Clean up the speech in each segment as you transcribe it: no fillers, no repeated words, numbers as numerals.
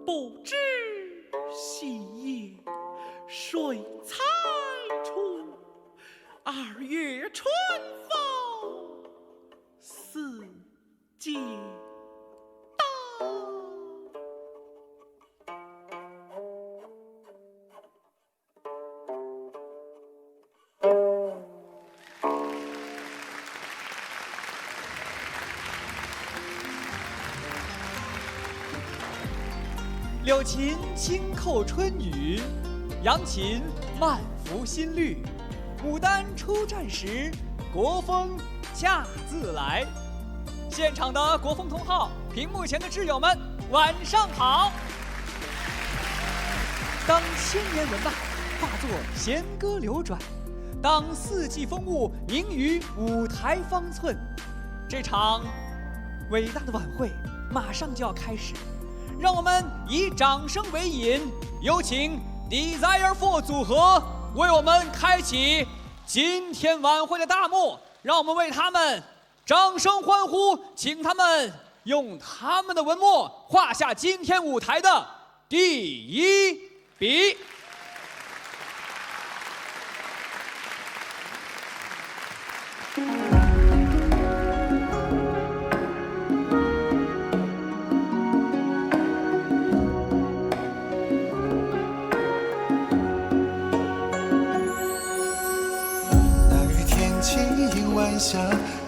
不知细叶谁裁出？2月春风四季到。柳琴轻叩春雨，扬琴慢拂新绿。牡丹初绽时，国风恰自来。现场的国风同好，屏幕前的挚友们，晚上好！当千年文脉化作弦歌流转，当四季风物凝于舞台方寸，这场伟大的晚会马上就要开始。让我们以掌声为引，有请 Desire For 组合为我们开启今天晚会的大幕。让我们为他们掌声欢呼，请他们用他们的文墨画下今天舞台的第一笔。下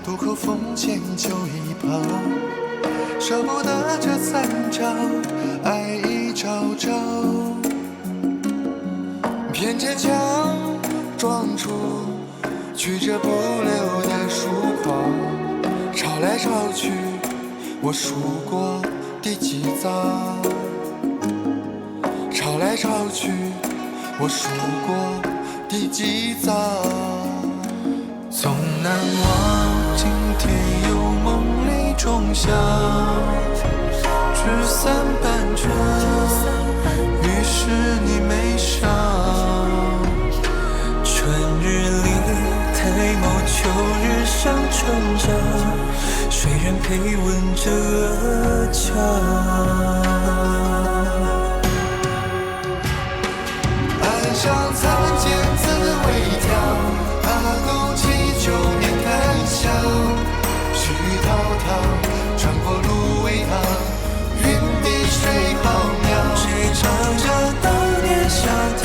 渡口风前酒一泡，舍不得这残照，爱已朝朝。偏坚强撞出曲折不留的疏狂，潮来潮去，我数过第几遭。潮来潮去，我数过第几遭。从难忘今天有梦里中响，聚散半春，于是你眉上。春日里抬眸，秋日上春江，谁人陪吻这墙？岸上残剑自微调，勾起旧年感想，絮絮滔滔，穿过芦苇塘，云滴水浩渺。谁唱着当年夏调？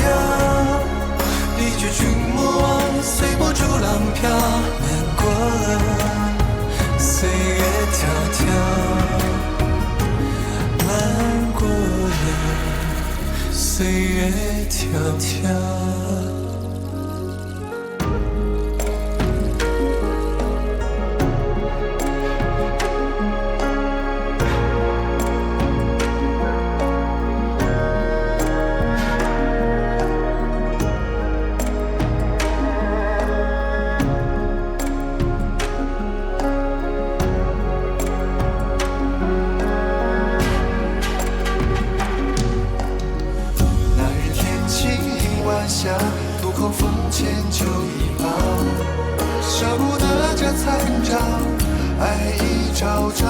一曲君莫忘，随波逐浪飘。难过了，岁月迢迢。难过了，岁月迢迢。渡口风前酒一泡，舍不得这残照，爱已朝朝。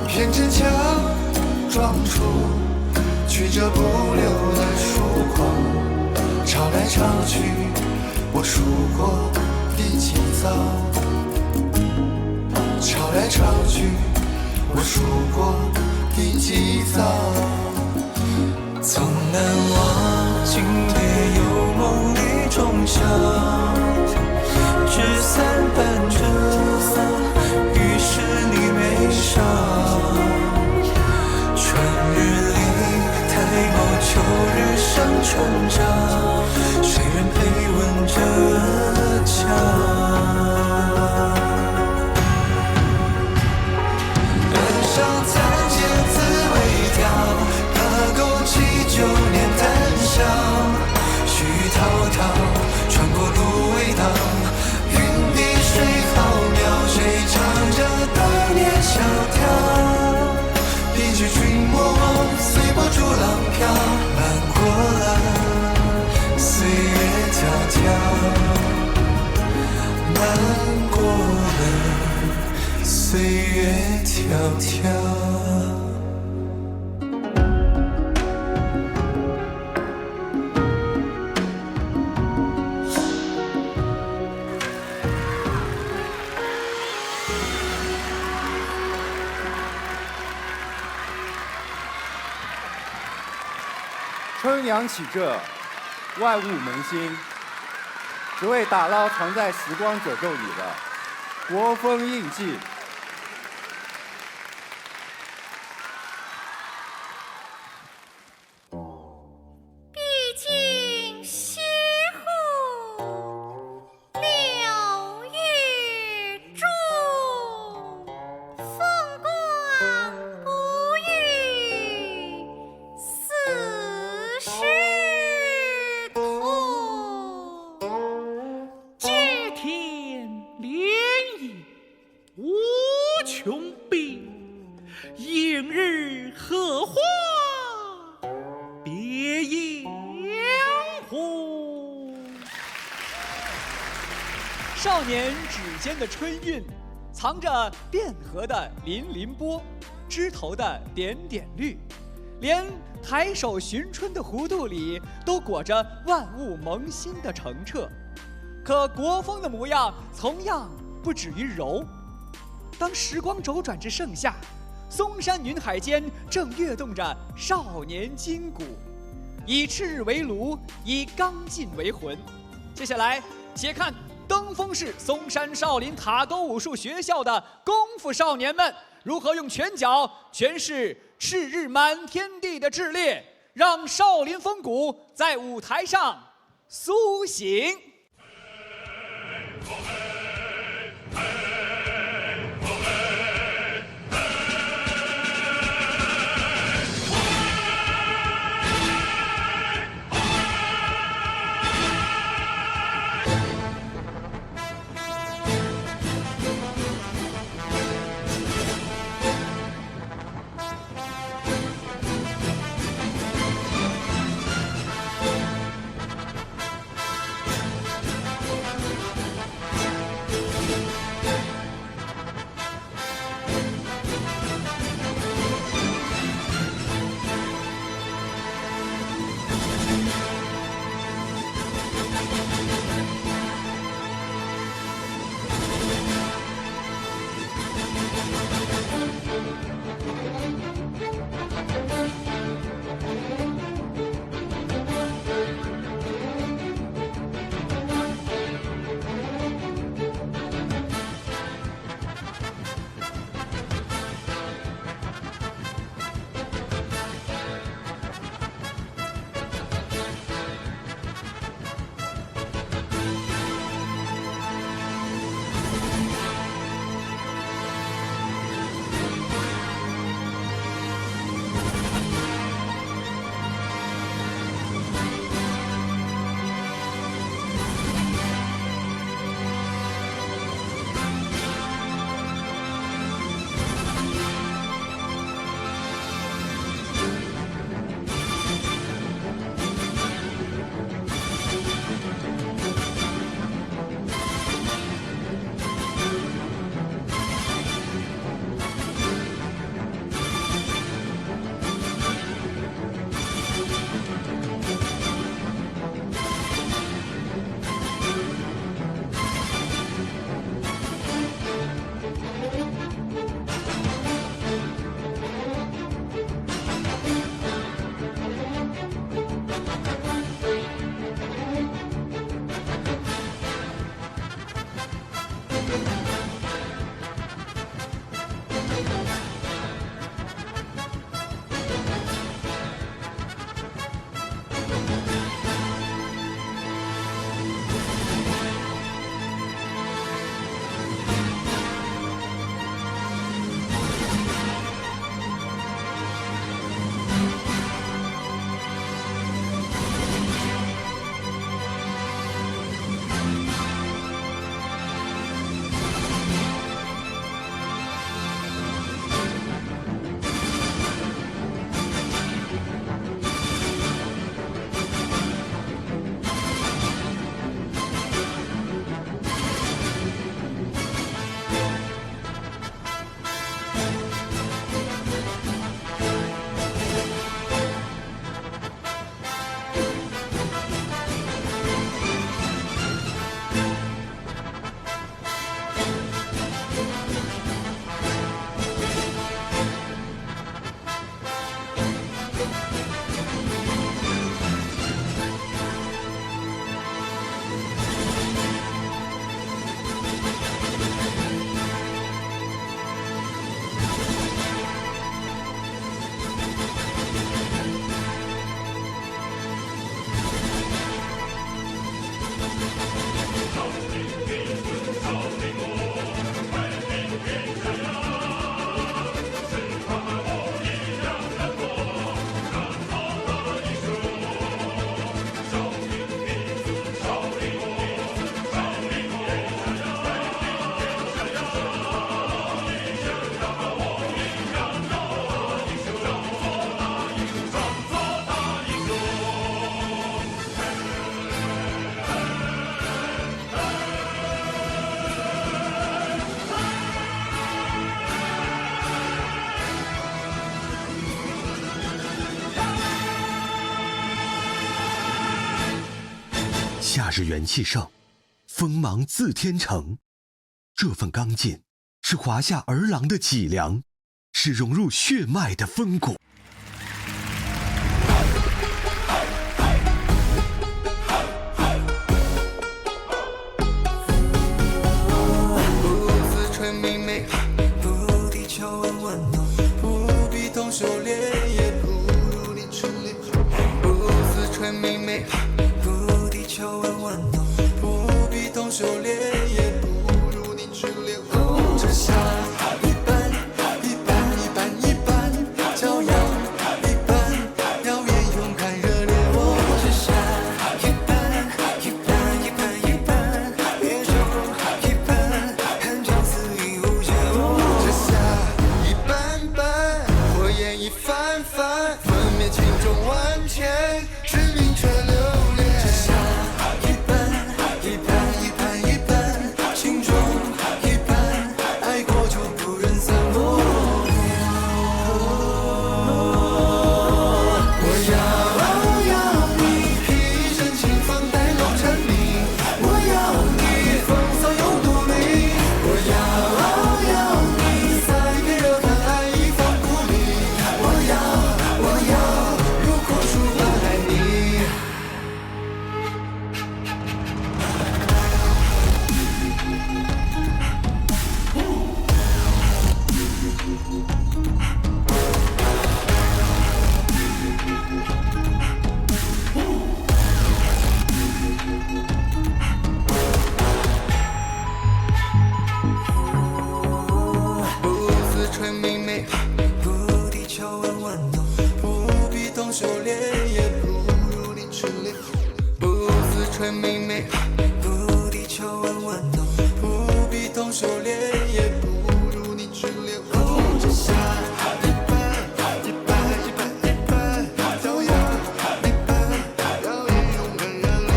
偏坚强撞出曲折不留的疏狂，潮来潮去，我数过第几遭，潮来潮去，我数过第几遭。总难忘今夜有梦里中响，纸伞伴着于是你眉上，春日里抬眸秋日上成长，谁人陪吻着墙？穿过芦苇荡，云滴水浩渺，谁唱着当年萧条？一曲群魔随波逐浪飘，漫过了岁月迢迢，漫过了岁月迢迢。春阳起这，万物萌新，只为打捞藏在时光褶皱里的国风印记。毕竟西湖六月中，风光不与四时同。接天莲叶无穷碧，映日荷花别样红。少年指尖的春韵，藏着汴河的粼粼波，枝头的点点绿，连抬手寻春的弧度里都裹着万物萌新的澄澈。可国风的模样同样不止于柔。当时光轴转至盛夏，嵩山云海间正跃动着少年筋骨，以赤日为炉，以刚劲为魂。接下来，且看登封市嵩山少林塔沟武术学校的功夫少年们如何用拳脚诠释赤日满天地的炽烈，让少林风骨在舞台上苏醒。夏日元气盛，锋芒自天成。这份刚劲，是华夏儿郎的脊梁，是融入血脉的风骨。不自吹明媚，不地球温温暖，不必动手练，也不如你吃力。不自吹明媚，不地球温温暖，不必动手练，也不如你吃力。这下一般一般一般一般，骄阳一般，耀眼勇敢热烈。这下一般一般一般一般，越重一般，看着肆意无限。这下一般般，火焰一翻翻，粉灭情中万千，致命却留恋。这下一般一般一般一般，心中一般，爱过就不忍散落。我要你披身轻放带露蝉鸣，我要你风骚又独立，我要你塞给热看爱一方鼓励，我要如果树般爱你。不自吹明媚，不地球温温暖，不必动手练，也不如你吃力。不自吹明媚，不地球温温暖，不必动手练，也不如你吃力。这下一般一般一般一般，骄阳一般，耀眼勇敢热烈。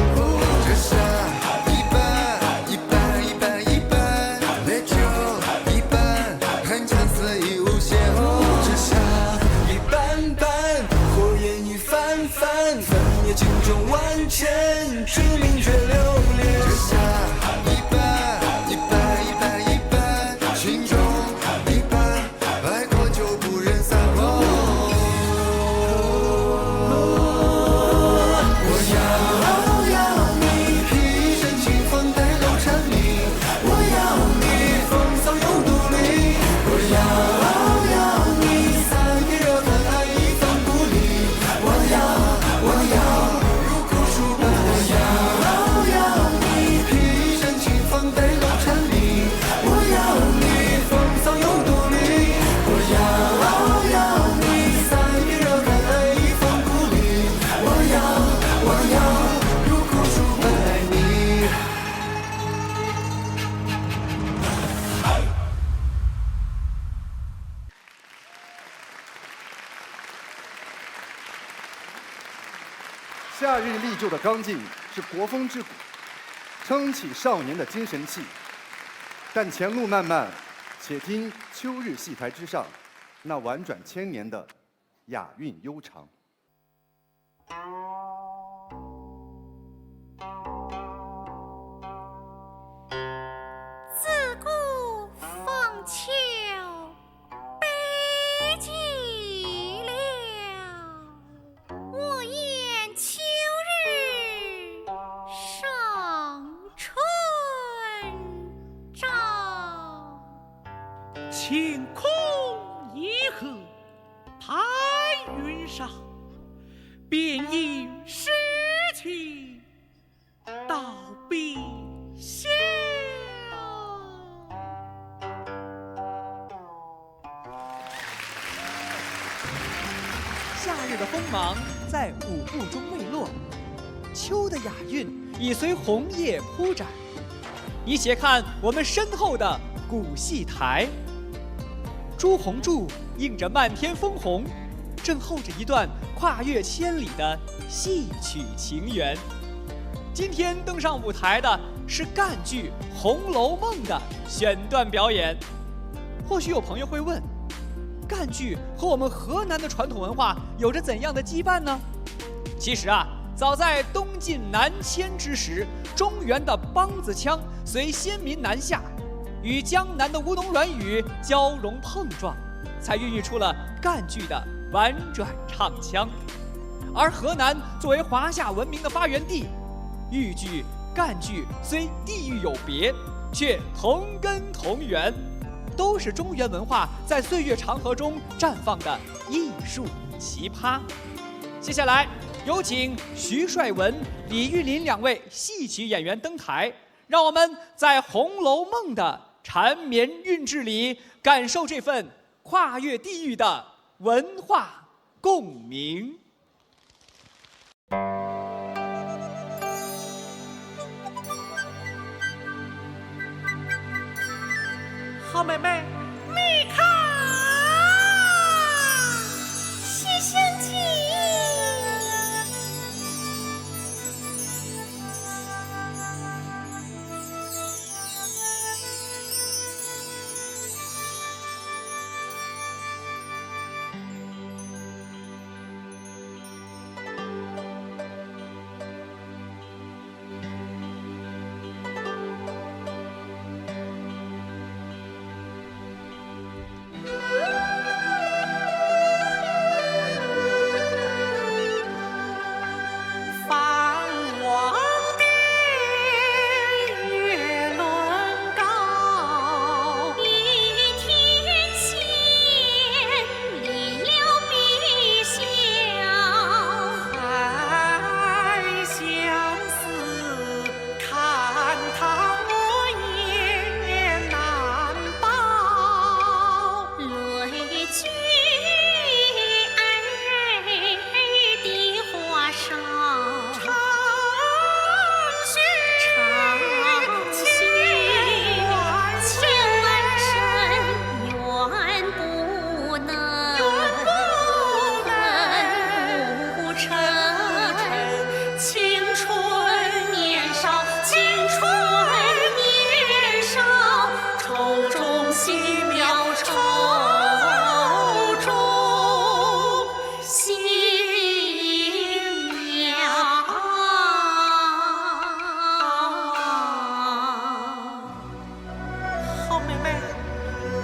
这下一般一般一般一般，烈酒一般，看着肆意无限。这下一般般，火焰一翻翻，粉灭情中万千，致命却留恋。这下一般一般一般一般，心中一般，爱过就不忍散落。我要你披身轻放带露蝉鸣，我要你风骚又独立，我要你塞给热看爱一方鼓励，我要如果树般我要你披身轻放带露蝉鸣，我要你风骚又独立，我要你塞给热看爱一方鼓励，我要如果树般爱你。夏日历就的刚劲是国风之骨，撑起少年的精神气。但前路漫漫，且听秋日戏台之上那婉转千年的雅韵悠长。自古凤求悲寂寥，我言秋日上春朝。晴空一鹤排云上，便引诗情到碧霄。夏日的锋芒在舞步中未落，秋的雅韵已随红叶铺展。你且看我们身后的古戏台，朱红柱映着漫天枫红，正候着一段跨越千里的戏曲情缘。今天登上舞台的是赣剧《红楼梦》的选段表演。或许有朋友会问，赣剧和我们河南的传统文化有着怎样的羁绊呢？其实啊，早在东晋南迁之时，中原的梆子腔随先民南下，与江南的吴侬软语交融碰撞，才孕育出了赣剧的婉转唱腔。而河南作为华夏文明的发源地，豫剧、赣剧虽地域有别，却同根同源，都是中原文化在岁月长河中绽放的艺术奇葩。接下来有请徐帅文、李玉林2位戏曲演员登台，让我们在《红楼梦》的缠绵韵致里，感受这份跨越地域的文化共鸣。好妹妹，你看西厢记。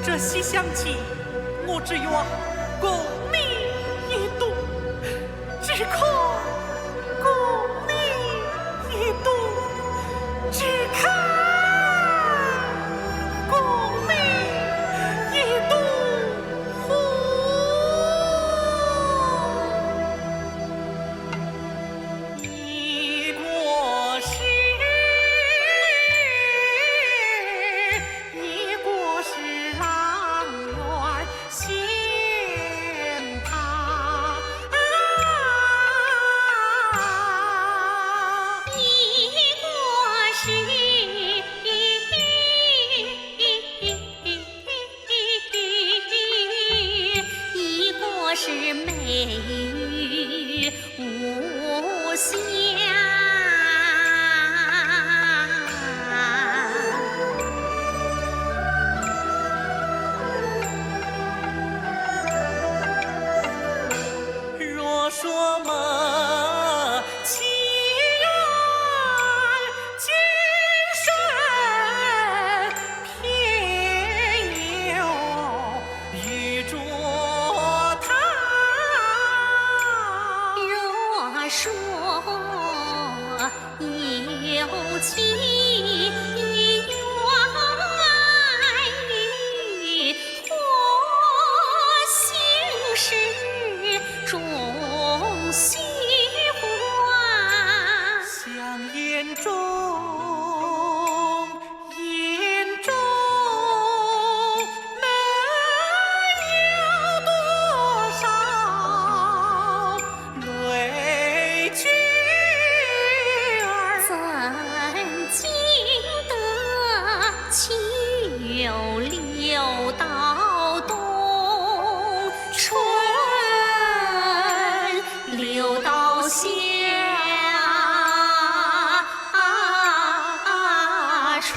这西厢记，我只愿共你一读，只可共你一读，只看共你一读乎？一国是。是美玉无瑕，若说梦情人今生偏有遇着说有情缘与或心事终须还，想眼中能有多少泪珠儿，怎经得秋流到冬，春流到夏，春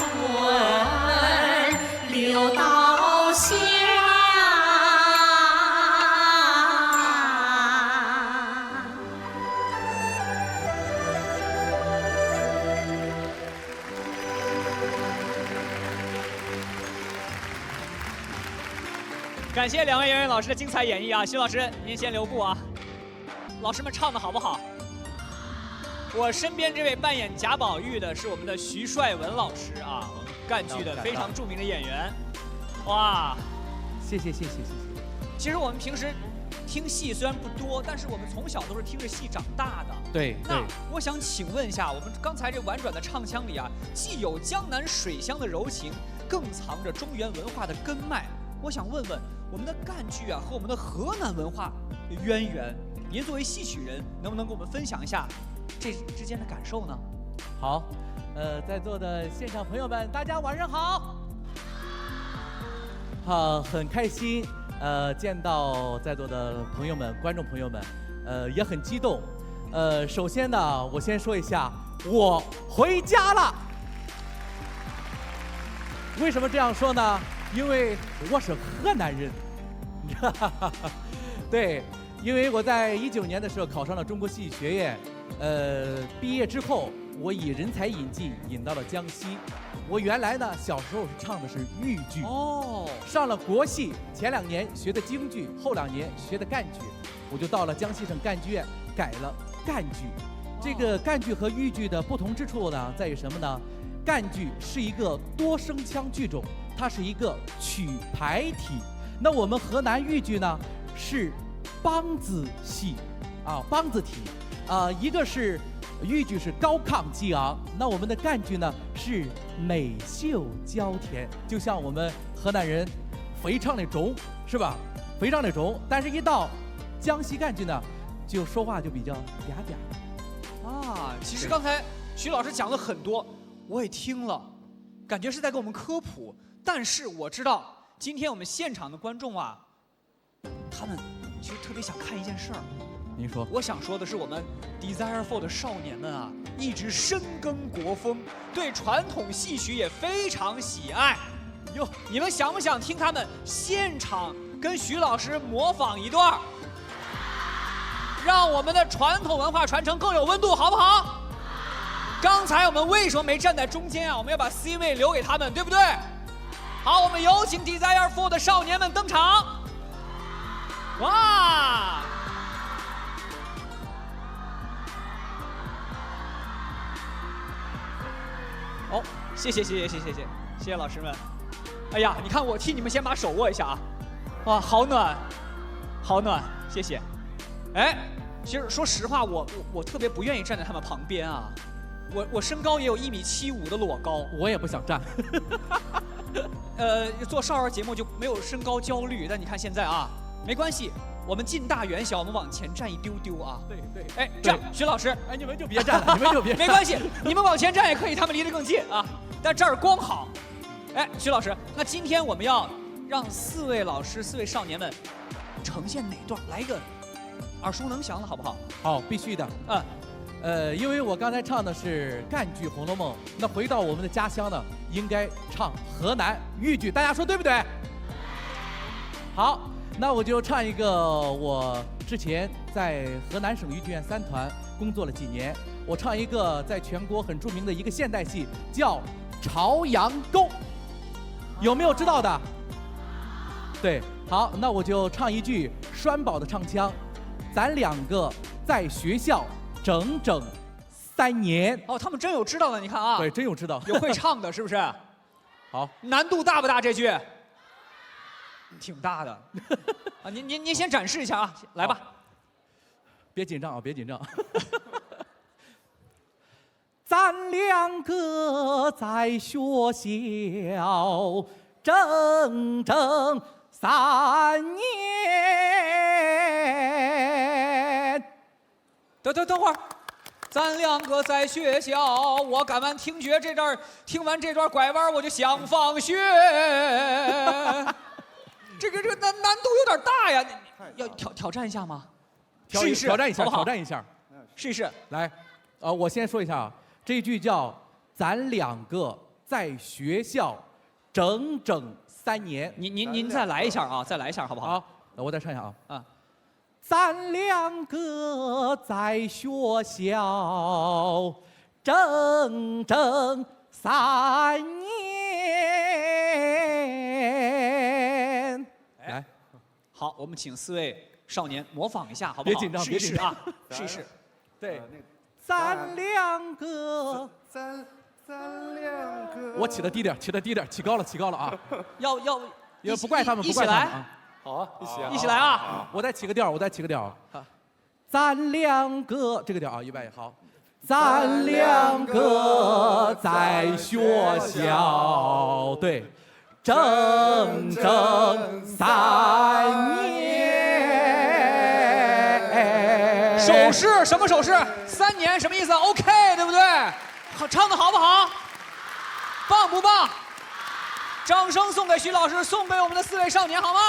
流到夏。感谢两位演员老师的精彩演绎啊！徐老师，您先留步啊。老师们唱的好不好？我身边这位扮演贾宝玉的是我们的徐帅文老师啊，我们赣剧的非常著名的演员。哇，谢谢。其实我们平时听戏虽然不多，但是我们从小都是听着戏长大的。对。那我想请问一下，我们刚才这婉转的唱腔里啊，既有江南水乡的柔情，更藏着中原文化的根脉。我想问问，我们的赣剧啊和我们的河南文化的渊源，您作为戏曲人，能不能跟我们分享一下这之间的感受呢？好，在座的现场朋友们，大家晚上好。好，很开心，见到在座的朋友们、观众朋友们，也很激动。首先呢，我先说一下，我回家了。为什么这样说呢？因为我是河南人。对，因为我在19年的时候考上了中国戏剧学院，毕业之后，我以人才引进引到了江西。我原来呢，小时候是唱的是豫剧，上了国戏，前2年学的京剧，后2年学的赣剧，我就到了江西省赣剧院改了赣剧。这个赣剧和豫剧的不同之处呢，在于什么呢？赣剧是一个多声腔剧种，它是一个曲牌体。那我们河南豫剧呢是梆子戏，梆子体，一个是豫剧是高亢激昂，那我们的赣剧呢是美秀娇甜，就像我们河南人肥唱那种，是吧？肥唱那种，但是一到江西赣剧呢，就说话就比较嗲嗲的。其实刚才徐老师讲了很多，我也听了，感觉是在给我们科普。但是我知道，今天我们现场的观众啊，他们其实特别想看一件事儿。您说？我想说的是，我们 Desire for 的少年们啊，一直深耕国风，对传统戏曲也非常喜爱。哟，你们想不想听他们现场跟徐老师模仿一段，让我们的传统文化传承更有温度，好不好？刚才我们为什么没站在中间啊？我们要把 C 位留给他们，对不对？好，我们有请 Desire for 的少年们登场。哇！哦，谢谢老师们。哎呀，你看我替你们先把手握一下啊，哇，好暖，好暖，谢谢。哎，其实说实话，我特别不愿意站在他们旁边啊，我身高也有1.75米的裸高，我也不想站。做少儿节目就没有身高焦虑，但你看现在啊，没关系，我们近大远小，我们往前站一丢丢啊。对。哎，这样，徐老师，哎，你们就别站了，你们就别。没关系，你们往前站也可以，他们离得更近啊。但这儿光好。哎，徐老师，那今天我们要让4位老师、4位少年们呈现哪段？来一个耳熟能详的好不好？好，必须的。因为我刚才唱的是赣剧《红楼梦》，那回到我们的家乡呢，应该唱河南豫剧，大家说对不对？好，那我就唱一个我之前在河南省豫剧院3团工作了几年，我唱一个在全国很著名的一个现代戏，叫《朝阳沟》，有没有知道的？对，好，那我就唱一句栓宝的唱腔，咱2个在学校整整3年。哦，他们真有知道的，你看啊。对，真有知道。有会唱的，是不是？好，难度大不大？这句挺大的啊！您先展示一下啊，来吧。别紧张啊，别紧张。咱2个在学校整整3年。等会儿，咱2个在学校，我敢问听觉这段，听完这段拐弯我就想放学。这个难度有点大呀，你要挑战一下吗？试一试，挑战一下，好不好？挑战一下，试一试。来，我先说一下啊，这一句叫“咱2个在学校整整3年”。您再来一下啊，再来一下好不好？好，我再唱一下啊。啊。咱2个在学校整整3年。来，好，我们请4位少年模仿一下，好不好？别紧张，别紧张试一试啊，试一试。对，那个咱两个，咱两个。我起的低点，起的低点，起高了啊！要不怪他们，一起来，好啊，一起来啊！我再起个调，咱两个这个调啊，预备好。咱两个在学校，对，整整3年。手势什么手势？3年什么意思 ？OK， 对不对？好，唱的好不好？棒不棒？掌声送给徐老师，送给我们的4位少年，好吗？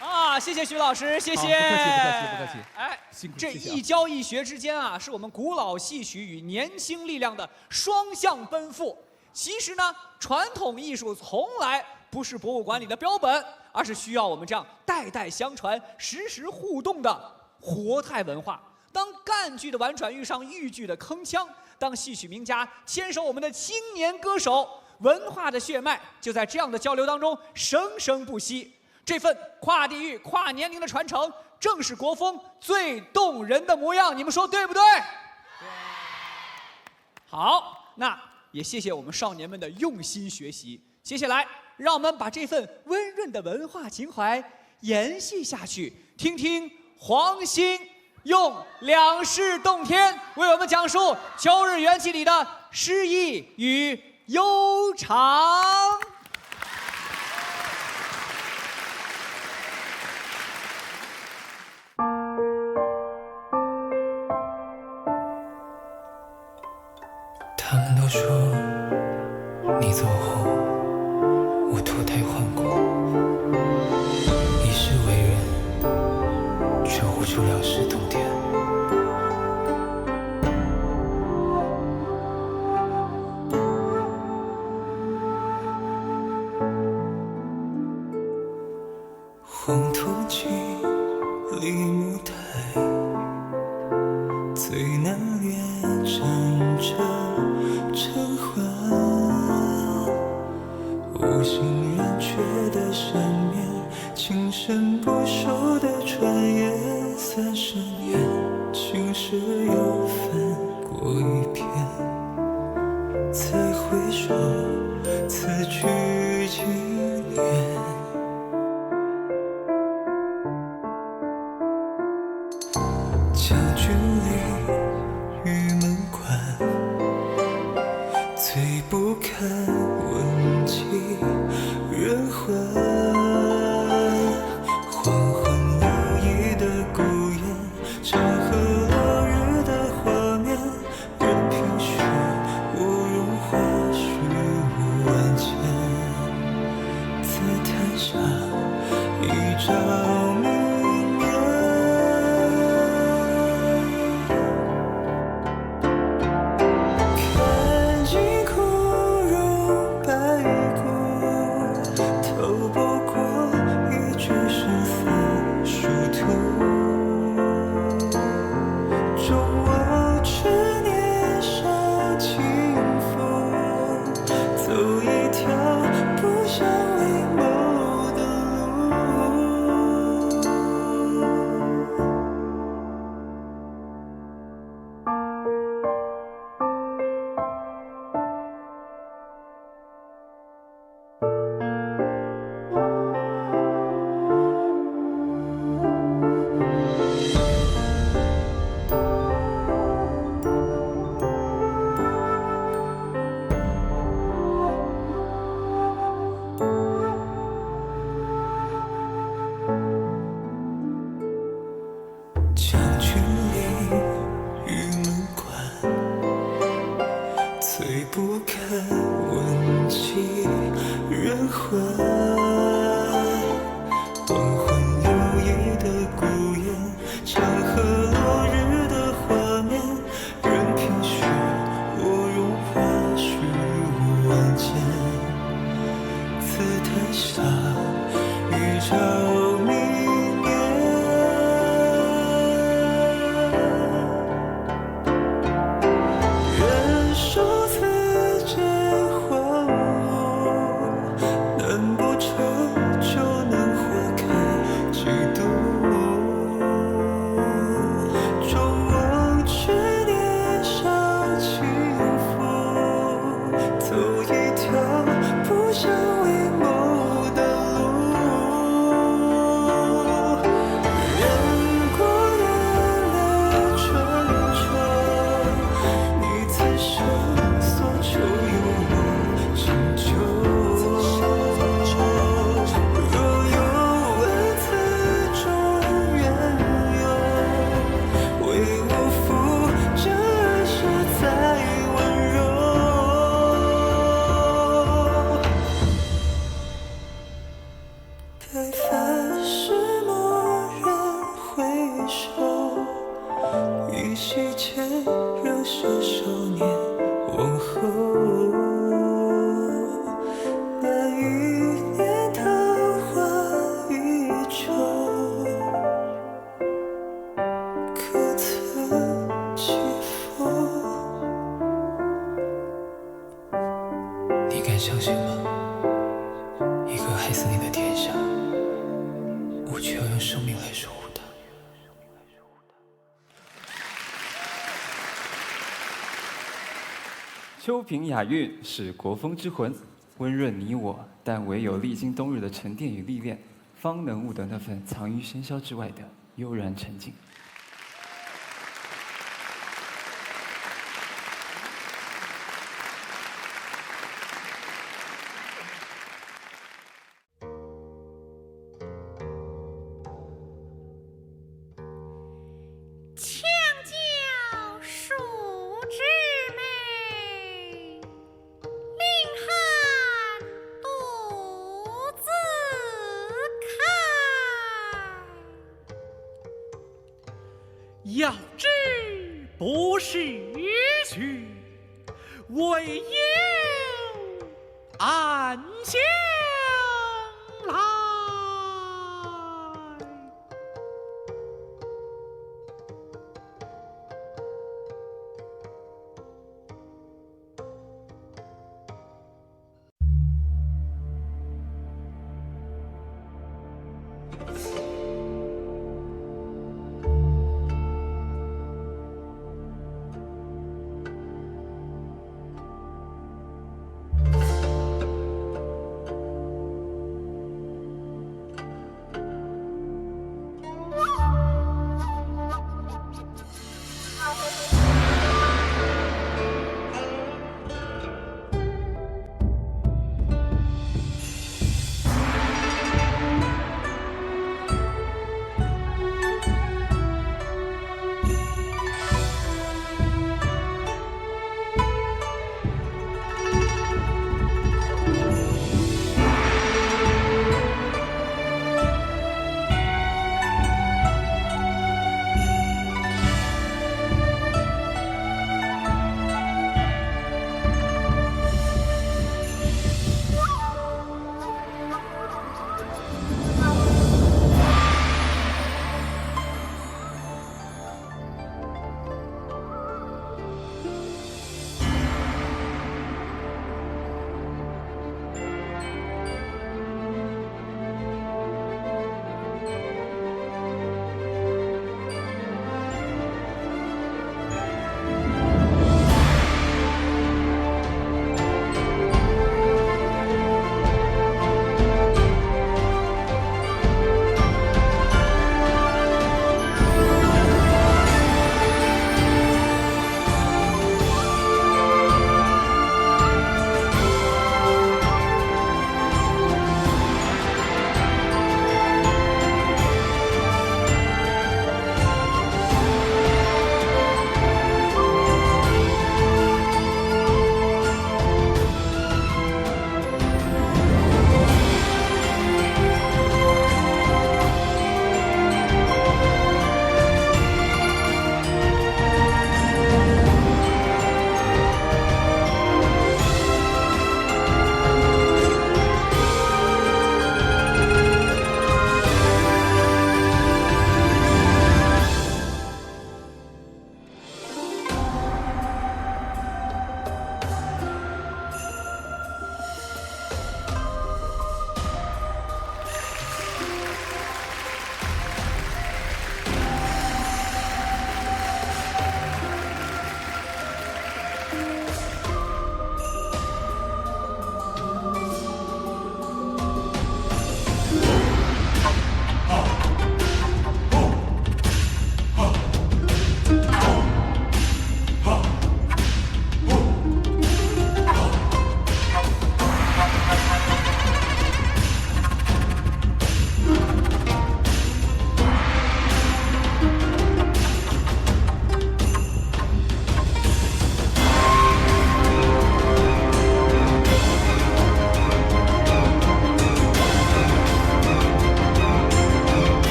啊，谢谢徐老师，谢谢。不客气。哎，辛苦这谢谢啊一教一学之间啊，是我们古老戏曲与年轻力量的双向奔赴。其实呢，传统艺术从来不是博物馆里的标本，而是需要我们这样代代相传、实时互动的活态文化。当赣剧的婉转遇上豫剧的铿锵，当戏曲名家牵手我们的青年歌手，文化的血脉就在这样的交流当中生生不息。这份跨地域、跨年龄的传承，正是国风最动人的模样。你们说对不对？好，那也谢谢我们少年们的用心学习。接下来，让我们把这份温润的文化情怀延续下去，听听黄兴用两世洞天为我们讲述《秋日元气》里的诗意与悠长。他们都说你走后，我脱胎换骨，一世为人，却悟出两世洞天。黄土记里木台，最难辨真真成幻，无心人却的神面，情深不寿的传言，30年青史又翻过一篇，再回首此去经年。将军里玉门关，最不堪问及人寰。黄昏流溢的孤雁，长河落日的画面，任凭雪舞融化虚无万千，在台下一朝明月。看尽枯荣白骨，透不过敢相信吗？一个害死你的天下，我却要用生命来守护它。秋萍雅韵是国风之魂，温润你我，但唯有历经冬日的沉淀与历练，方能悟得那份藏于喧嚣之外的悠然沉静。墙角数枝梅，凌寒独自开。遥知不是去，唯有暗香来。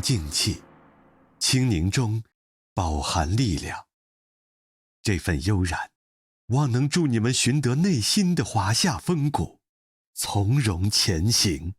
静气，清宁中饱含力量。这份悠然，望能助你们寻得内心的华夏风骨，从容前行。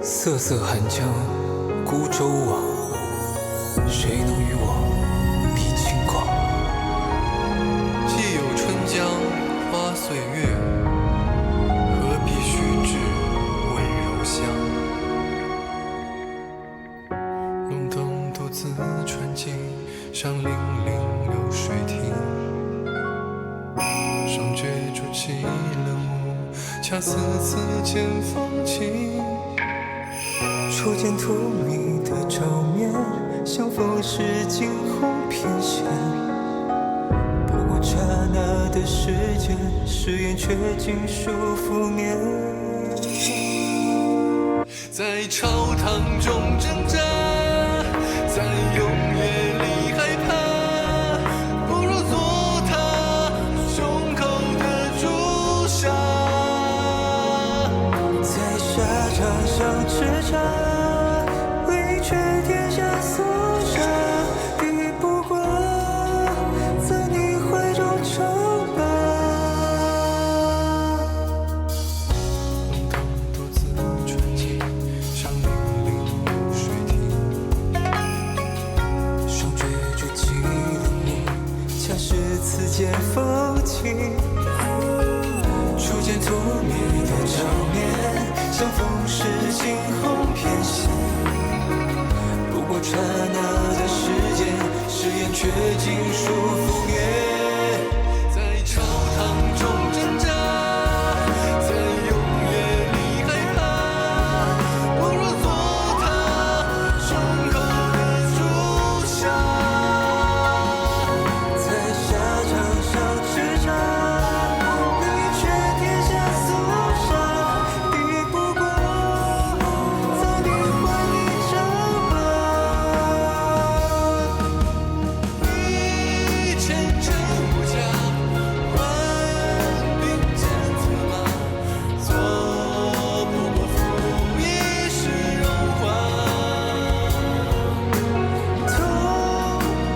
瑟瑟寒江，孤舟往，谁能与我比轻狂？既有春江花岁月，何必须知温柔乡？龙灯独自穿进山林岭流水亭，上绝筑起了幕，恰似此间风情。初见荼蘼的照面，相逢时惊鸿翩跹。不过刹那的时间，誓言却尽数覆灭。在朝堂中挣扎，在永夜里害怕，不如做他胸口的朱砂。在沙场上叱咤，为却天下肃杀，抵不过在你怀中称霸。龙灯独自穿进山林岭流水亭，双绝筑起的幕，恰是此间风情。初见荼蘼的照面，相逢时惊鸿翩跹。不过刹那的时间，誓言却尽数覆灭。在朝堂中挣扎，在永夜里害怕，不如做他胸口的朱砂。在沙场上叱咤，为却天下肃杀，抵不过在你怀里称霸。一前尘无价，万并肩策马，做不过负一世荣华。同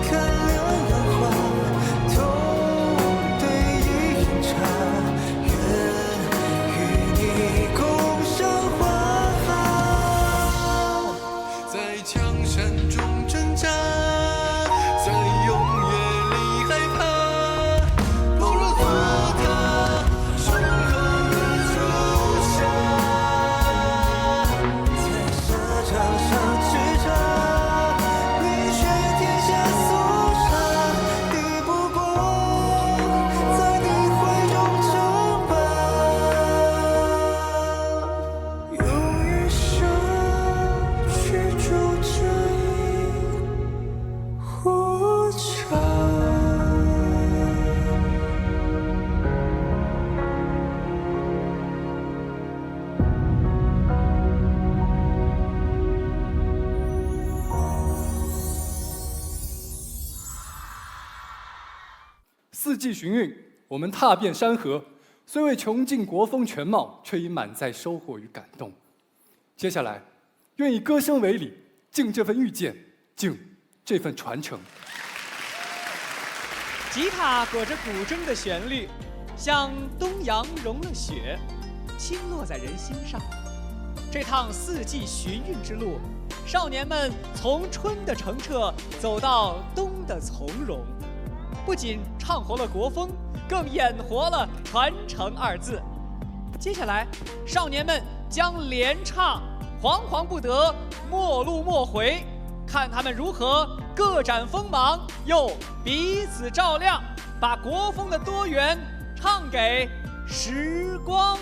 看两岸花，同对一饮茶，愿与你共赏花好。在江山中挣扎，在永夜里害怕，不如做他胸口的朱砂。在沙场上叱咤，为却天下肃杀，抵不过在你怀中称霸。用余生去筑这一壶茶。四季寻韵，我们踏遍山河，虽未穷尽国风全貌，却已满载收获与感动。接下来，愿以歌声为礼，敬这份遇见，敬这份传承。吉他裹着古筝的旋律，像东阳融了雪，倾落在人心上。这趟四季寻韵之路，少年们从春的澄澈走到冬的从容，不仅唱活了国风，更演活了传承二字。接下来，少年们将连唱“惶惶不得，末路莫回”，看他们如何各展锋芒，又彼此照亮，把国风的多元唱给时光。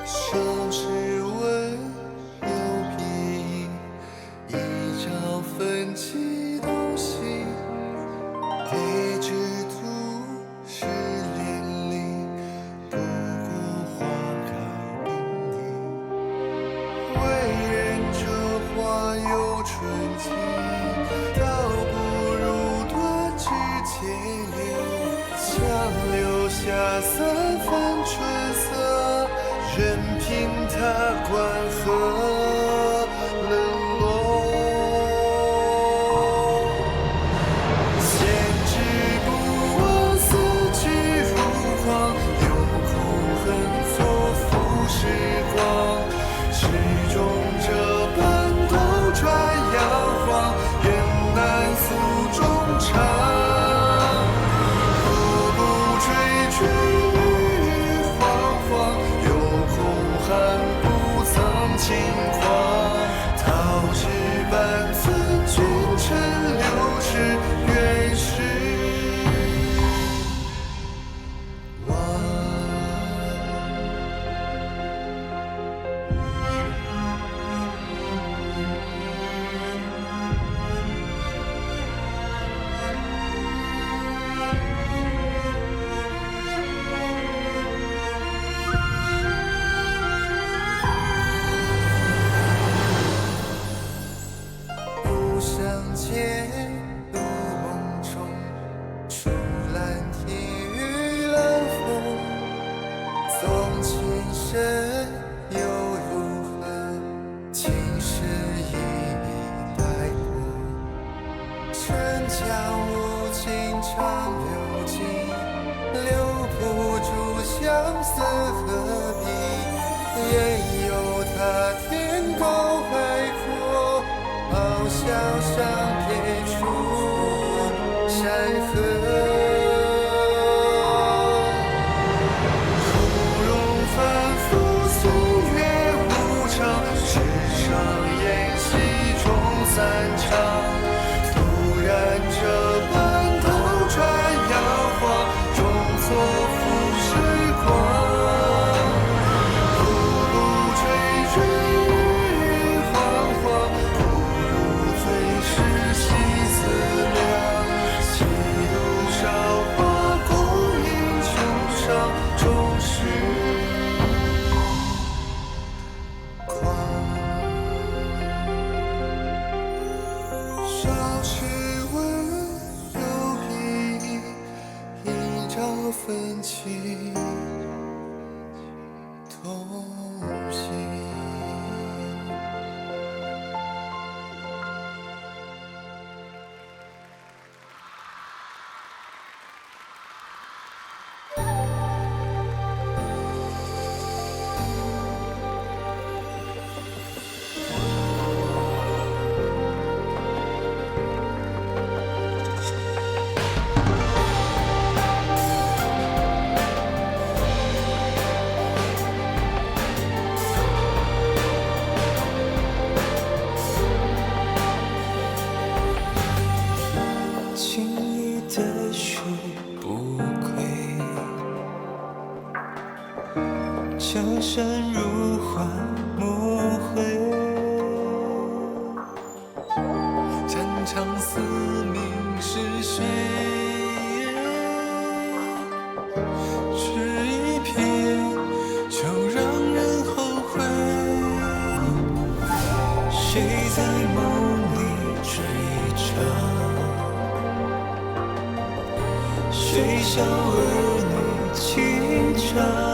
上至温有别意，一朝分歧东西。叠纸图是连理，不过花开并蒂。为人这花有春季，倒不如断枝节流，强留下三分春色。任凭它关河冷落，闲之不忘四季如狂，有空恨错付时光。始终这般斗转摇晃，人难诉衷肠。何不追追寒不曾轻狂，桃之半寸君臣流逝，原是忘。相见入梦中，触蓝天与冷风。纵情深又如何？情深一笔带过。春江无尽长流尽，留不住相思何必？任由它天高海阔，翱翔上别处山河。枯荣反复，岁月无常，世上宴席终散场。突然这般斗转摇晃，终错付时光。分歧同行。秋深如幻暮回，战场嘶鸣是谁？只一瞥就让人后悔。谁在梦里追唱？谁笑儿女情长？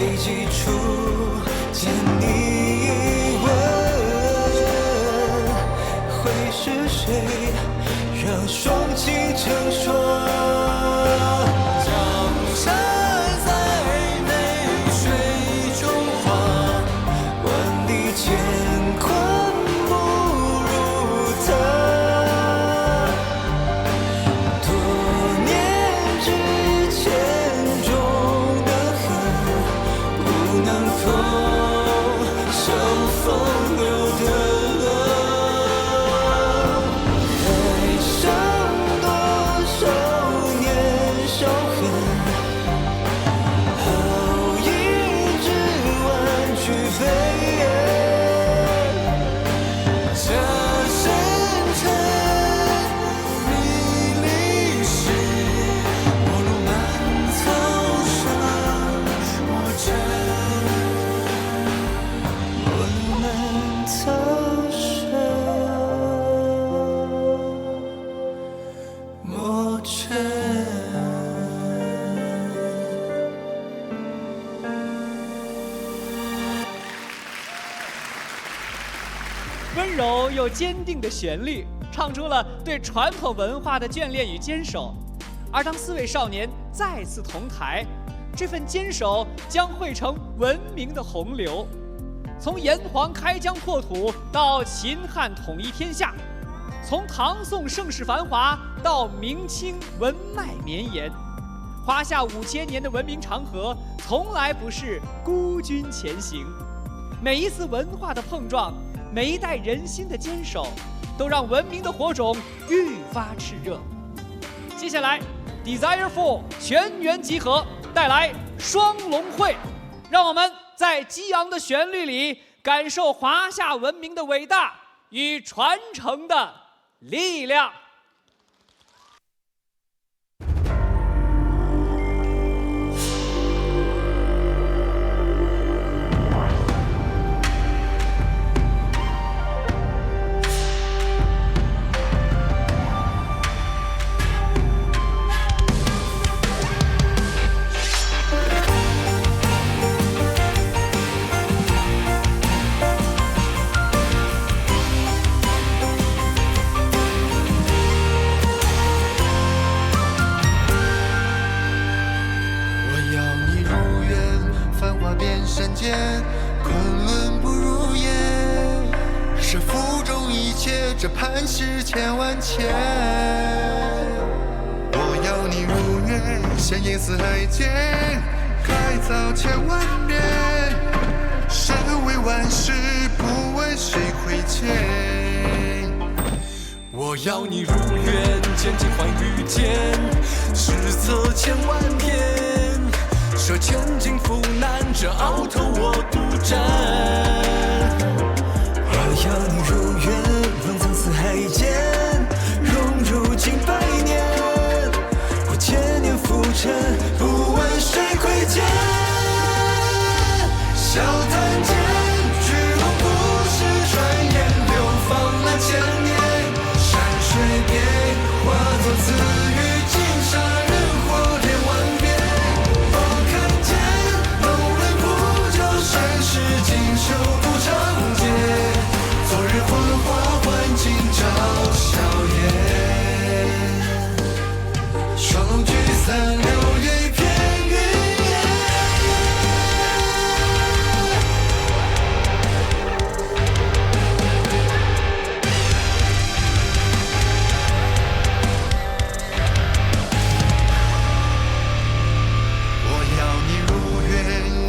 谁寄出见你问？会是谁让双情成双？江山在泪水中画，万里乾坤不如他。多年之前种的恨，不能够相逢留的。爱上多少年少恨，好一直婉拒悲哀。这深沉迷离时，我路漫草上磨针，我路漫草上磨针。温柔又坚定的旋律，唱出了对传统文化的眷恋与坚守。而当4位少年再次同台，这份坚守将汇成文明的洪流。从炎黄开疆拓土到秦汉统一天下，从唐宋盛世繁华到明清文脉绵延，华夏5000年的文明长河从来不是孤军前行。每一次文化的碰撞，每一代人心的坚守，都让文明的火种愈发炽热。接下来 Desire4 全员集合，带来双龙会，让我们在激昂的旋律里感受华夏文明的伟大与传承的力量。山间，昆仑不如烟。是腹中一切，这磐石千万千。我要你如愿，现眼四海间，开凿千万遍。身为万世，不问谁亏欠。我要你如愿，千金换遇见，史册千万篇。舍千金赴难，这鳌头我独占。我要你如愿，冷藏四海间，融入近百年。我千年浮沉，不问谁亏欠。笑谈间，巨龙故事传言，流芳了千年。山水边，化作词语，金沙人火天万变。世锦绣不长街，昨日幻化换今朝笑颜。双龙聚散，流月一片云烟。我要你如愿，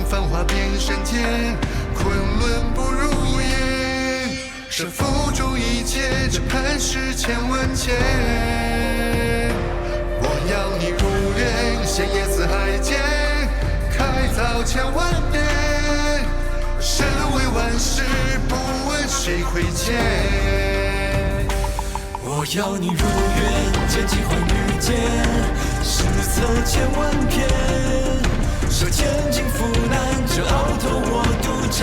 繁华遍山间。昆仑不如烟，是腹中一切，这磐石千万千。我要你如愿，现眼四海间，开凿千万遍。身为万世，不问谁亏欠。我要你如愿，千金换遇见，史册千万篇。舍千金赴难，这鳌头我独占。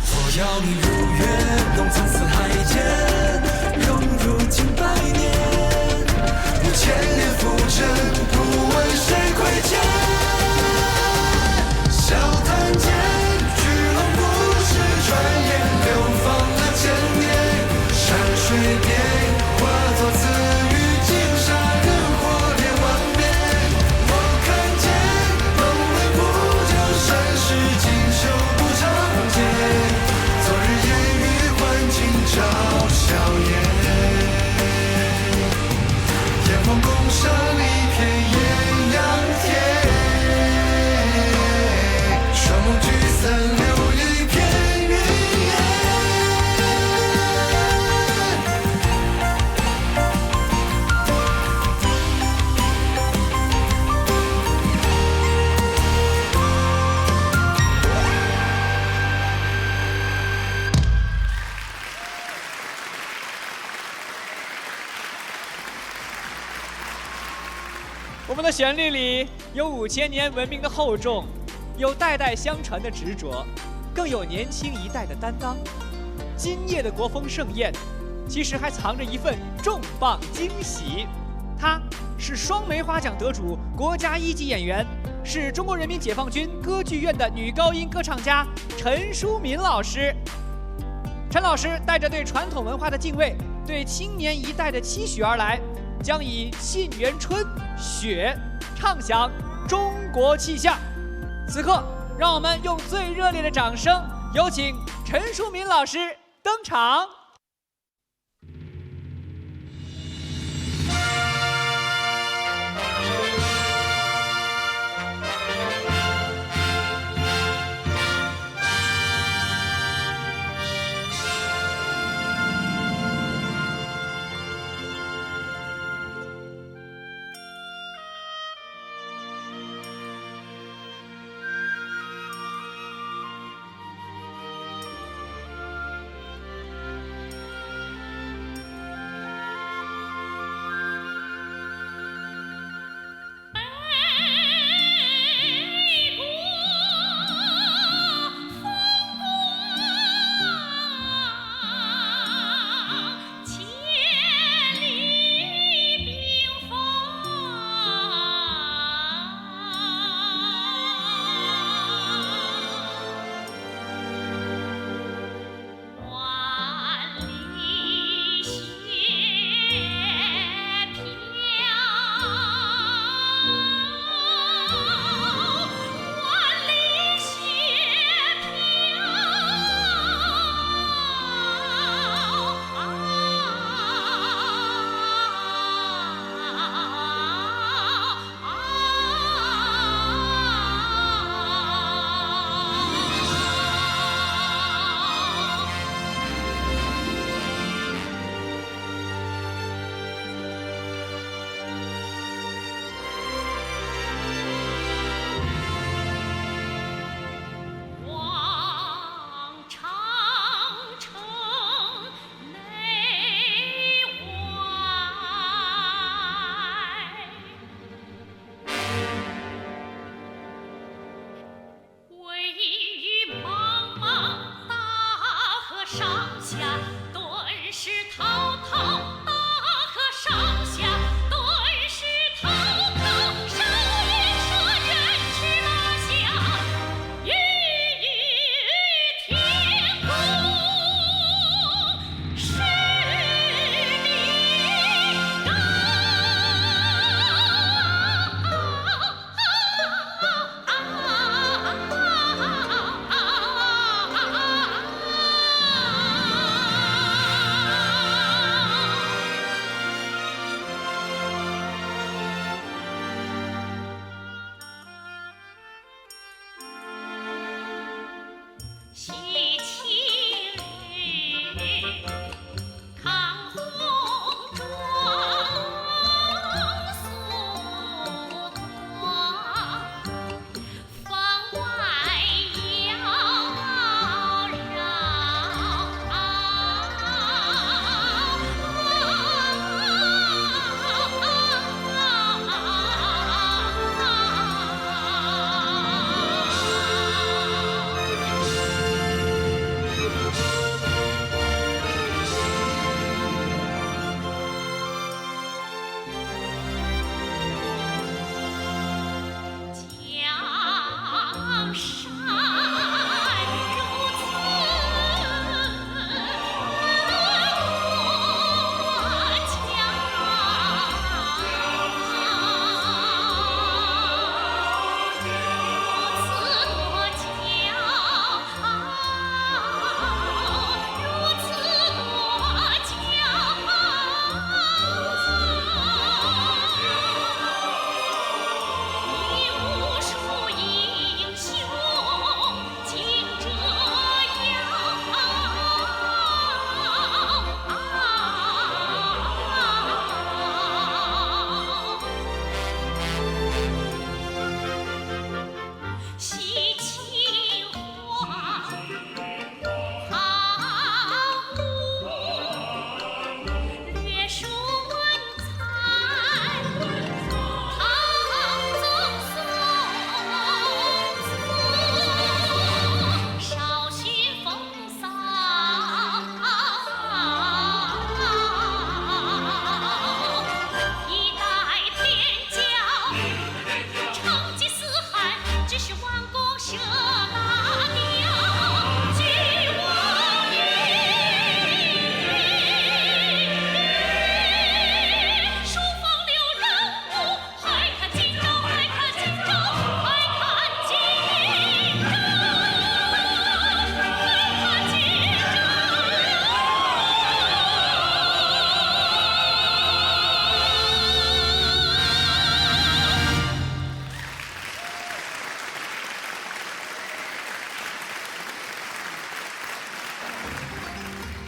我要你如愿，洞藏四海间，融入近百年。我千年浮沉，不问谁亏欠。旋律里有5000年文明的厚重，有代代相传的执着，更有年轻一代的担当。今夜的国风盛宴，其实还藏着一份重磅惊喜。她是双梅花奖得主、国家1级演员，是中国人民解放军歌剧院的女高音歌唱家陈淑敏老师。陈老师带着对传统文化的敬畏，对青年一代的期许而来，将以沁园春·雪唱响中国气象。此刻，让我们用最热烈的掌声，有请陈淑敏老师登场。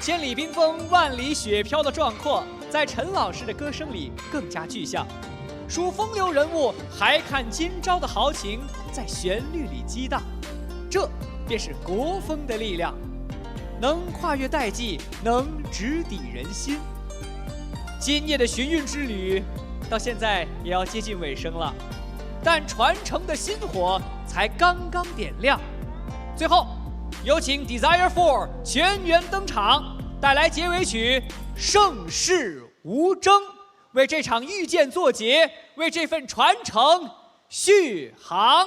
千里冰封，万里雪飘的壮阔，在陈老师的歌声里更加具象。数风流人物，还看今朝的豪情在旋律里激荡。这便是国风的力量，能跨越代际，能直抵人心。今夜的寻韵之旅，到现在也要接近尾声了，但传承的心火才刚刚点亮。最后，有请 Desire 4全员登场，带来结尾曲《盛世无争》，为这场遇见作结，为这份传承续航。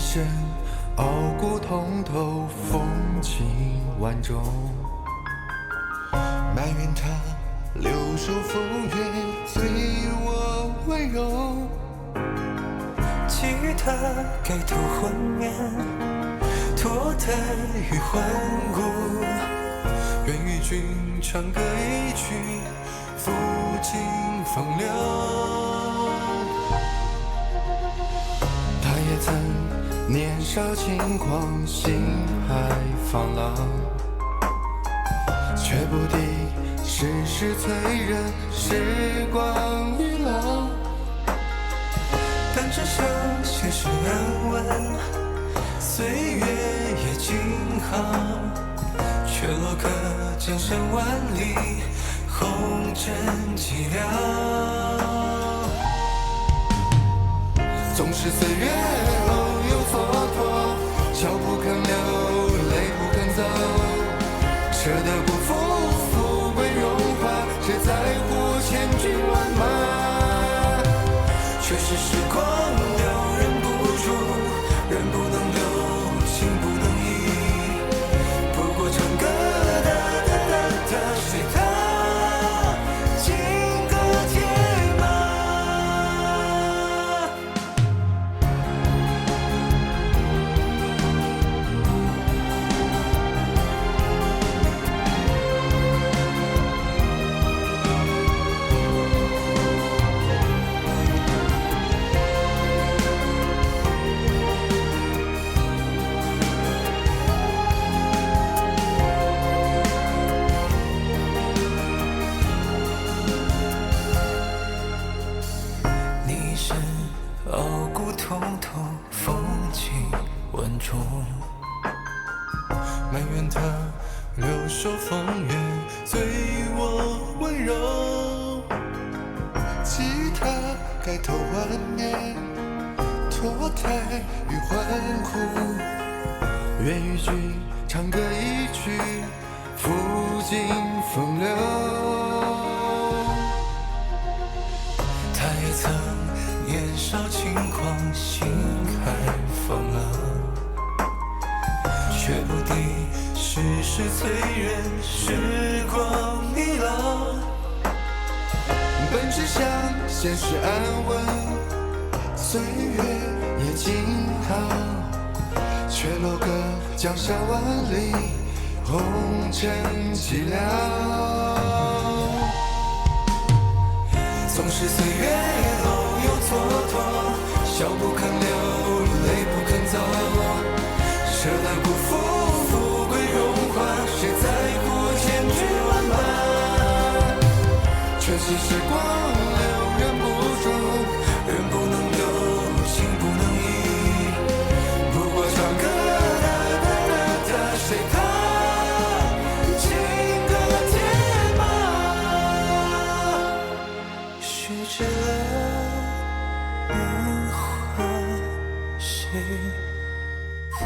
身傲骨通透，风情万种。埋怨他留守风月，对我温柔。给予他盖头昏眠，脱胎于幻骨。愿与君长歌一曲，抚尽风流。他也曾年少轻狂，心海放浪，却不敌世事催人，时光已老。但只想现实安稳，岁月也静好，却落个江山万里，红尘寂寥。纵使岁月偶有蹉跎，笑不肯流，泪不肯走，舍得不负富贵荣华，谁在乎千军万马？却是时光留人不住，人不能留，情不能移。不过唱歌哒哒哒哒，随他金戈铁马。你身傲骨通透，风情万种。埋怨他留守风月，醉我温柔。吉他盖头万年，脱胎于欢呼。愿与君长歌一曲，抚尽风流。他也曾年少轻狂，心海放浪，却不敌世事催人，时光已老。本只想现实安稳，岁月也静好，却落个江山万里，红尘寂寥。纵使岁月偶有蹉跎，笑不肯流，泪不肯走，舍得不负富贵荣华，谁在乎千军万马？却是时光留人不住，人不能留，情不能移。不过唱歌哒哒哒哒，谁怕金戈铁马？学着了年华，谁怕？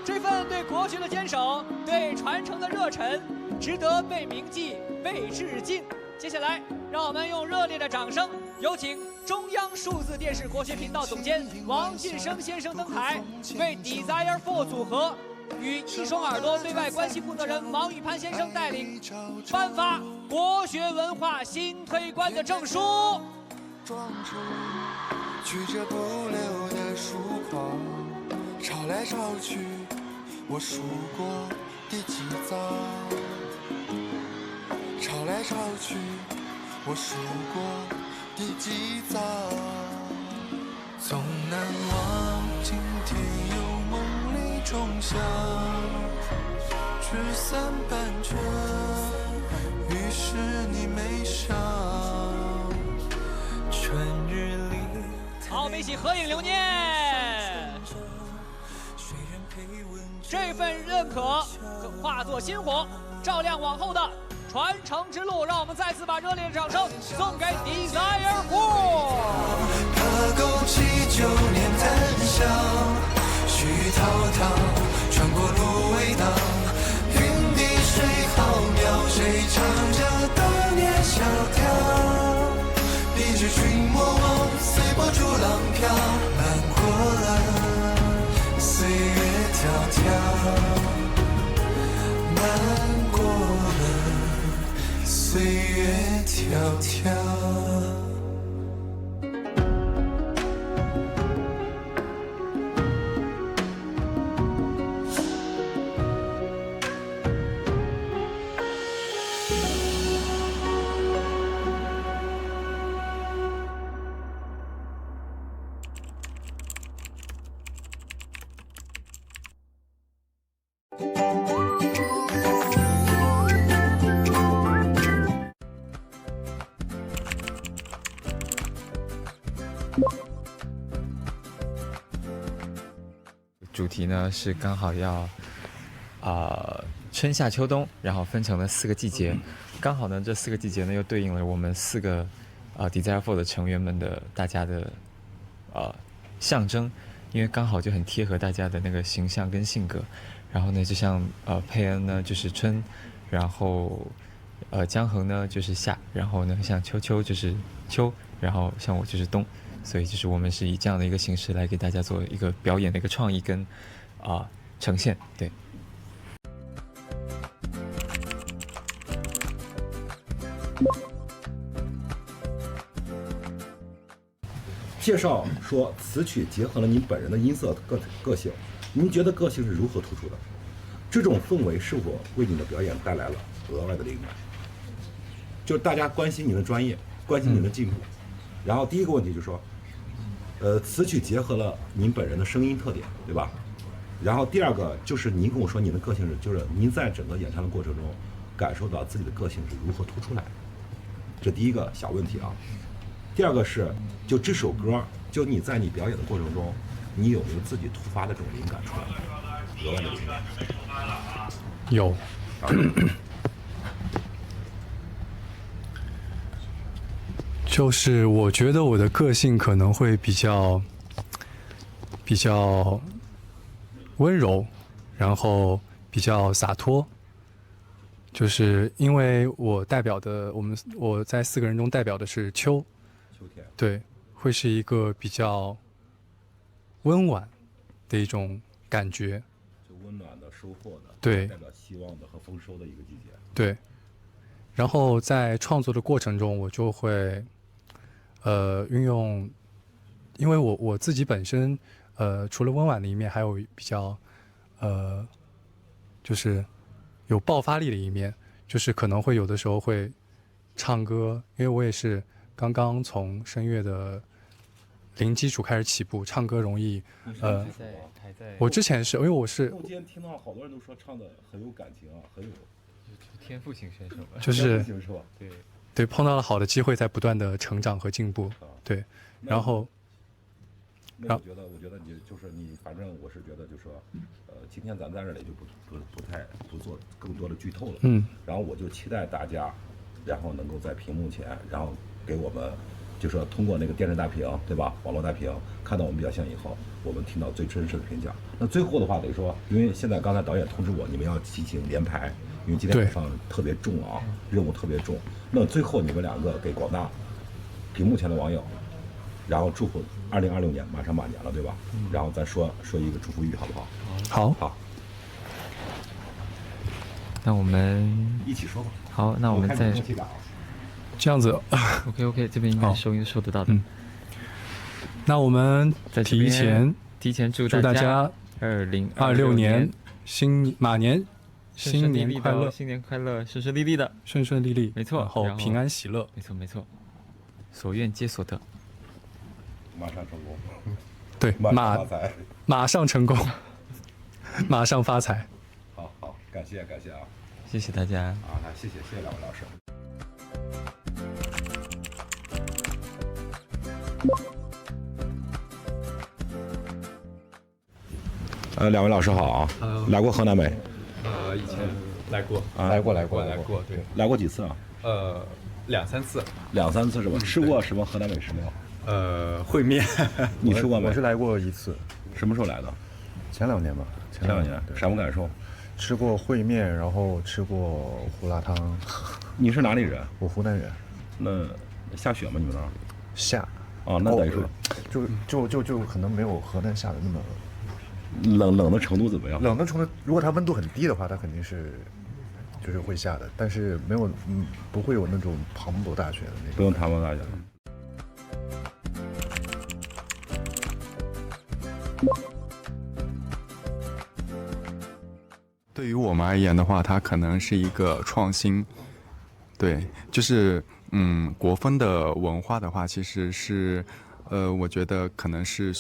这份对国学的坚守，对传承的热忱，值得被铭记、被致敬。接下来，让我们用热烈的掌声，有请中央数字电视国学频道总监王晋生先生登台，为 Desire4 组合与一双耳朵对外关系负责人王宇潘先生带领颁发国学文化新推官的证书。装出曲折不留的疏狂，潮来潮去，我数过第几遭？潮来潮去，我数过第几遭？总难忘今天有梦里重响，聚散半折，于是你眉上。春日里，好，我们一起合影留念。这份认可化作薪火，照亮往后的传承之路。让我们再次把热烈的掌声送给 Desire4。踏沟祈9年檀香，絮滔滔，穿过芦苇荡，云滴水浩渺，谁唱着当年萧条？一支群魔随波逐浪飘，漫过了岁月迢迢，漫过了岁月迢迢。主题呢是刚好要春夏秋冬，然后分成了4个季节，刚好呢这4个季节呢又对应了我们4个Desire4 的成员们的大家的象征，因为刚好就很贴合大家的那个形象跟性格。然后呢就像佩恩呢就是春，然后江恒呢就是夏，然后呢像秋秋就是秋，然后像我就是冬。所以就是我们是以这样的一个形式来给大家做一个表演的一个创意跟呈现，对。介绍说词曲结合了您本人的音色个性，您觉得个性是如何突出的？这种氛围是否为你的表演带来了额外的灵感？就是大家关心您的专业，关心您的进步。然后第一个问题就是说，词曲结合了您本人的声音特点，对吧？然后第二个就是您跟我说您的个性是，就是您在整个演唱的过程中感受到自己的个性是如何突出来的，这第一个小问题啊。第二个是，就这首歌，就你在你表演的过程中，你有没有自己突发的这种灵感出来，额外的灵感？有。就是我觉得我的个性可能会比较温柔，然后比较洒脱。就是因为我代表的我在4个人中代表的是秋天，对，会是一个比较温婉的一种感觉，就温暖的、收获的，对，代表希望的和丰收的一个季节。对，然后在创作的过程中，我就会运用，因为我自己本身除了温婉的一面，还有比较就是有爆发力的一面，就是可能会有的时候会唱歌，因为我也是刚刚从声乐的零基础开始起步，唱歌容易我之前是因为我是，我今天听到好多人都说唱的很有感情啊，很有天赋型选手吧，就是对，碰到了好的机会，在不断的成长和进步，对，然后。那我觉得你就是你，反正我是觉得就是说，今天咱在这里就不做更多的剧透了，然后我就期待大家，然后能够在屏幕前，然后给我们，就说通过那个电视大屏，对吧？网络大屏看到我们表现以后，我们听到最真实的评价。那最后的话得说，因为现在刚才导演通知我，你们要进行连排，因为今天晚上特别重啊，任务特别重。那最后你们两个给广大、给目前的网友，然后祝福2026年马上马年了，对吧？然后咱说一个祝福语，好不好？好。那我们一起说吧。好，那我们再这样子。OK， 这边应该收音收得到的。那我们在提前祝大家2026年马年新年快乐，新年快乐，顺顺利利的，顺顺利利，没错，然后平安喜乐，没错，所愿皆所得，马上成功。对，马上成功，马上发财。好，感谢啊，谢谢大家啊，谢谢两位老师。两位老师好啊，来过河南没？以前来过，来过，对，来过几次啊？2、3次，2、3次是吧？吃过什么河南美食没有？烩面，你吃过没？我是来过1次，什么时候来的？前2年吧。前2年，什么感受？吃过烩面，然后吃过胡辣汤。你是哪里人？我湖南人。那下雪吗？你们那儿？下。哦，那等于说，就可能没有河南下的那么。冷的程度怎么样？冷的程度，如果它温度很低的话，它肯定是就是会下的，但是没有，不会有那种磅礴大雪的那种。不用磅礴大雪。对于我们而言的话，它可能是一个创新。对，就是国风的文化的话，其实是我觉得可能是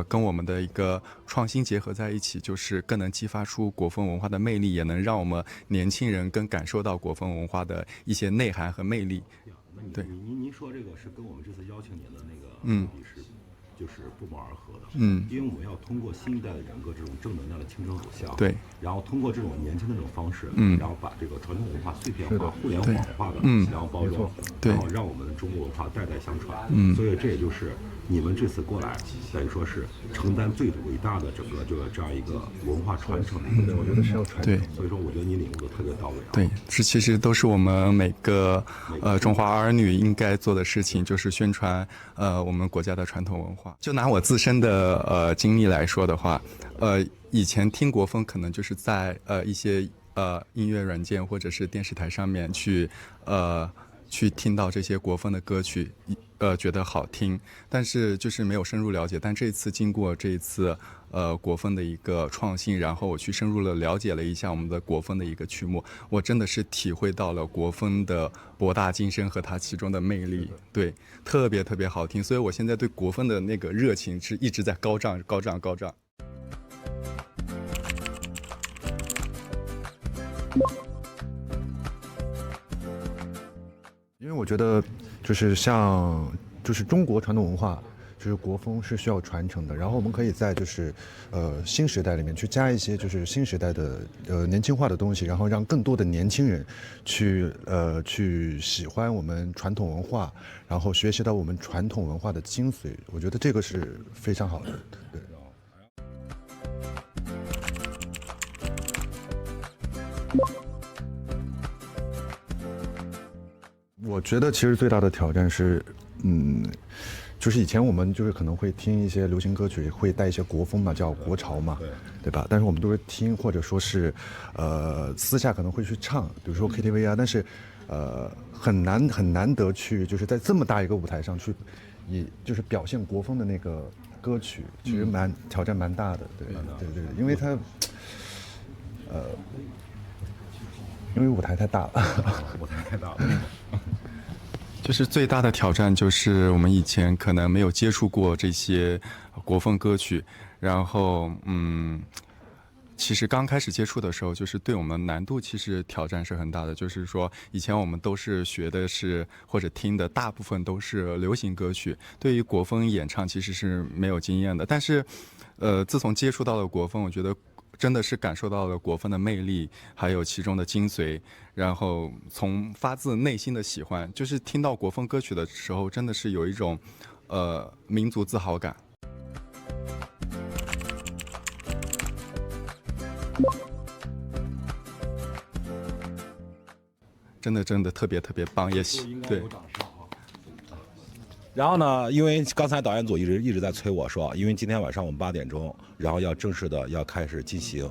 跟我们的一个创新结合在一起，就是更能激发出国风文化的魅力，也能让我们年轻人更感受到国风文化的一些内涵和魅力。对，您说这个是跟我们这次邀请您的那个目的是就是不谋而合的。因为我们要通过新一代的人格这种正能量的青春偶像，对，然后通过这种年轻的这种方式，然后把这个传统文化碎片化、互联网化的，然后包装，然后让我们的中国文化代代相传。所以这也就是你们这次过来，等于说是承担最伟大的整个这样一个文化传承的一个，我觉得是要传承。对，所以说我觉得你领悟的特别到位。对，这其实都是我们每个中华儿女应该做的事情，就是宣传我们国家的传统文化。就拿我自身的经历来说的话，以前听国风可能就是在一些音乐软件或者是电视台上面去听到这些国风的歌曲，觉得好听，但是就是没有深入了解。但这次经过这一次国风的一个创新，然后我去深入了解了一下我们的国风的一个曲目，我真的是体会到了国风的博大精深和它其中的魅力，对，特别特别好听。所以我现在对国风的那个热情是一直在高涨。因为我觉得就是就是中国传统文化，就是国风是需要传承的。然后我们可以在新时代里面去加一些就是新时代的年轻化的东西，然后让更多的年轻人去喜欢我们传统文化，然后学习到我们传统文化的精髓。我觉得这个是非常好的。对。我觉得其实最大的挑战是，就是以前我们就是可能会听一些流行歌曲，会带一些国风嘛，叫国潮嘛，对吧？但是我们都是听，或者说是，私下可能会去唱，比如说 KTV 啊，但是，很难得去就是在这么大一个舞台上去，就是表现国风的那个歌曲，其实挑战蛮大的，对，因为它，因为舞台太大了，就是最大的挑战就是我们以前可能没有接触过这些国风歌曲，然后其实刚开始接触的时候，就是对我们难度其实挑战是很大的。就是说以前我们都是学的是或者听的大部分都是流行歌曲，对于国风演唱其实是没有经验的。但是自从接触到了国风，我觉得真的是感受到了国风的魅力，还有其中的精髓，然后从发自内心的喜欢，就是听到国风歌曲的时候，真的是有一种民族自豪感。真的特别棒，也对。然后呢，因为刚才导演组一直在催我说，因为今天晚上我们8点钟，然后要正式的要开始进行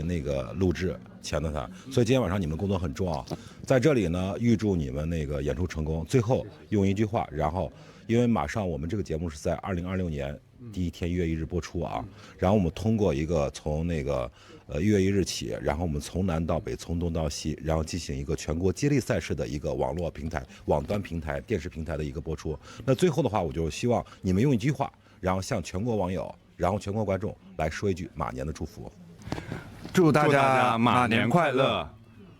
那个录制前的谈，所以今天晚上你们工作很重要。在这里呢，预祝你们那个演出成功。最后用一句话，然后因为马上我们这个节目是在2026年第1天1月1日播出啊，然后我们通过一个从那个1月1日起，然后我们从南到北，从东到西，然后进行一个全国接力赛事的一个网络平台、网端平台、电视平台的一个播出。那最后的话，我就希望你们用一句话，然后向全国网友，然后全国观众来说一句马年的祝福。祝大家马年快乐，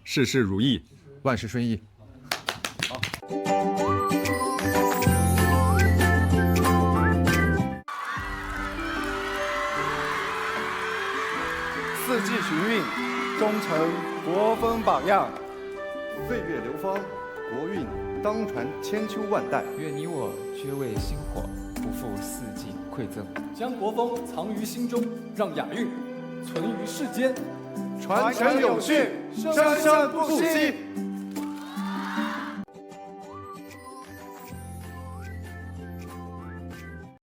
事事如意，万事顺意。四季寻韵，终成国风榜样。岁月流芳，国运当传千秋万代。愿你我皆为薪火，不负四季馈赠。将国风藏于心中，让雅韵存于世间，传承有序，生生不息。